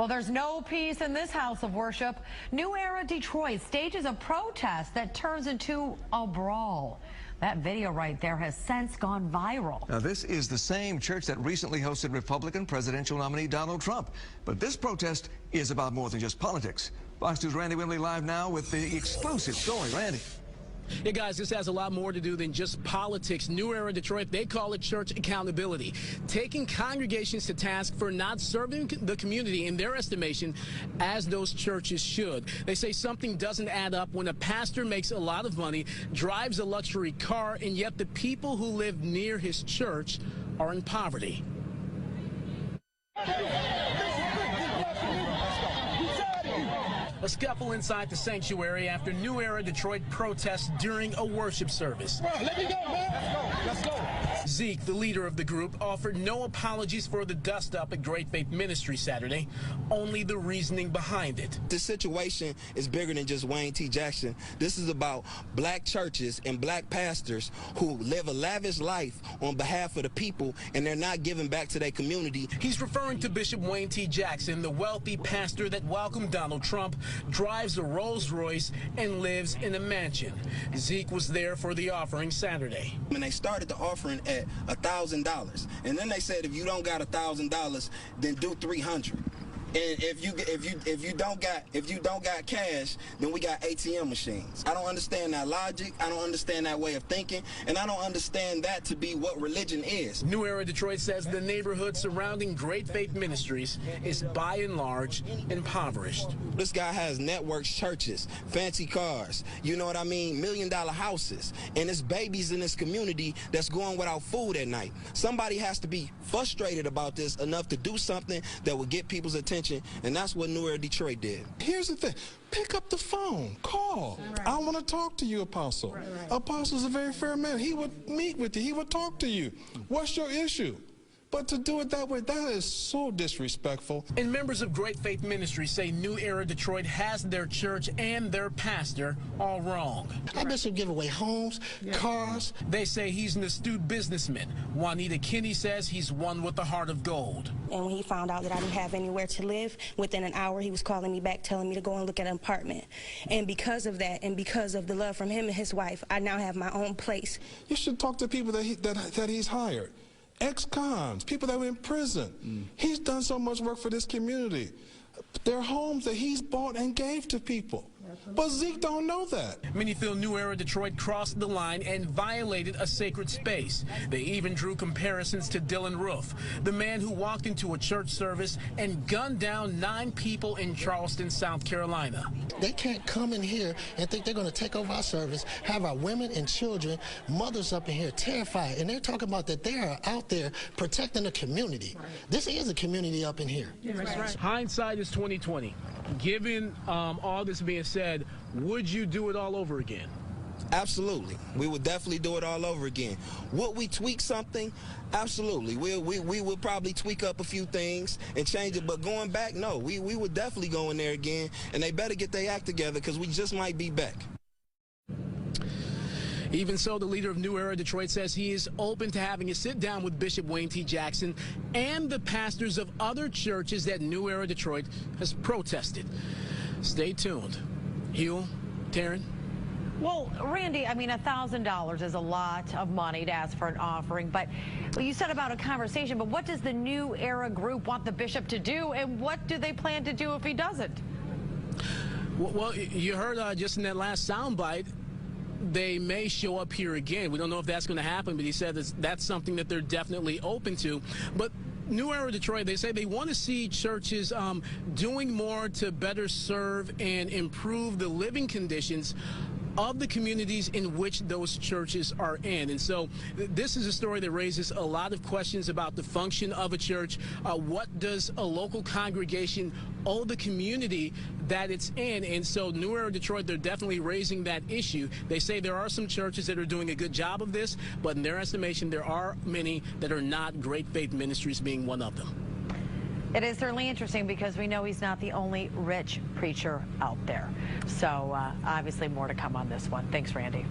Well, there's no peace in this house of worship. New Era Detroit stages a protest that turns into a brawl. That video right there has since gone viral. Now, this is the same church that recently hosted Republican presidential nominee Donald Trump. But this protest is about more than just politics. Fox News' Randy Wimley live now with the exclusive story. Randy. Yeah, guys, this has a lot more to do than just politics. New Era Detroit, they call it church accountability, taking congregations to task for not serving the community in their estimation as those churches should. They say something doesn't add up when a pastor makes a lot of money, drives a luxury car, and yet the people who live near his church are in poverty. A scuffle inside the sanctuary after New Era Detroit protests during a worship service. Bro, let me go, man. Let's go. Zeke, the leader of the group, offered no apologies for the dust-up at Great Faith Ministry Saturday, only the reasoning behind it. This situation is bigger than just Wayne T. Jackson. This is about black churches and black pastors who live a lavish life on behalf of the people, and they're not giving back to their community. He's referring to Bishop Wayne T. Jackson, the wealthy pastor that welcomed Donald Trump, drives a Rolls Royce, and lives in a mansion. Zeke was there for the offering Saturday. When they started the offering at $1,000, and then they said if you don't got $1,000, then do $300. And if you don't got cash, then we got ATM machines. I don't understand that logic. I don't understand that way of thinking, and I don't understand that to be what religion is. New Era Detroit says the neighborhood surrounding Great Faith Ministries is by and large impoverished. This guy has networks, churches, fancy cars, you know what I mean, $1 million houses, and there's babies in this community that's going without food at night. Somebody has to be frustrated about this enough to do something that will get people's attention. And that's what New Era Detroit did. Here's the thing. Pick up the phone. Call. Right. I want to talk to you, Apostle. Right. Apostle's a very fair man. He would meet with you. He would talk to you. What's your issue? But to do it that way, that is so disrespectful. And members of Great Faith Ministry say New Era Detroit has their church and their pastor all wrong. Our bishop give away homes, cars. They say he's an astute businessman. Juanita Kinney says he's one with a heart of gold. And when he found out that I didn't have anywhere to live, within an hour he was calling me back, telling me to go and look at an apartment. And because of that, and because of the love from him and his wife, I now have my own place. You should talk to people that he's hired. Ex-cons, people that were in prison. He's done so much work for this community. They're homes that he's bought and gave to people. But Zeke don't know that. Many feel New Era Detroit crossed the line and violated a sacred space. They even drew comparisons to Dylan Roof, the man who walked into a church service and gunned down 9 people in Charleston, South Carolina. They can't come in here and think they're going to take over our service, have our women and children, mothers up in here terrified, and they're talking about that they are out there protecting the community. Right. This is a community up in here. Yeah, that's right. Hindsight is 2020. Given all this being said, would you do it all over again? Absolutely. We would definitely do it all over again. Would we tweak something? Absolutely. We would probably tweak up a few things and change it, but going back, no. We would definitely go in there again, and they better get their act together because we just might be back. Even so, the leader of New Era Detroit says he is open to having a sit-down with Bishop Wayne T. Jackson and the pastors of other churches that New Era Detroit has protested. Stay tuned. Hugh, Taryn. Well, Randy, I mean, $1,000 is a lot of money to ask for an offering, but you said about a conversation, but what does the New Era group want the bishop to do, and what do they plan to do if he doesn't? Well, you heard just in that last soundbite, they may show up here again. We don't know if that's going to happen, but he said that's something that they're definitely open to. But New Era Detroit, they say they want to see churches doing more to better serve and improve the living conditions of the communities in which those churches are in. And so this is a story that raises a lot of questions about the function of a church. What does a local congregation owe the community that it's in? And so New Era Detroit, they're definitely raising that issue. They say there are some churches that are doing a good job of this, but in their estimation, there are many that are not, Great Faith Ministries being one of them. It is certainly interesting because we know he's not the only rich preacher out there. So obviously more to come on this one. Thanks, Randy.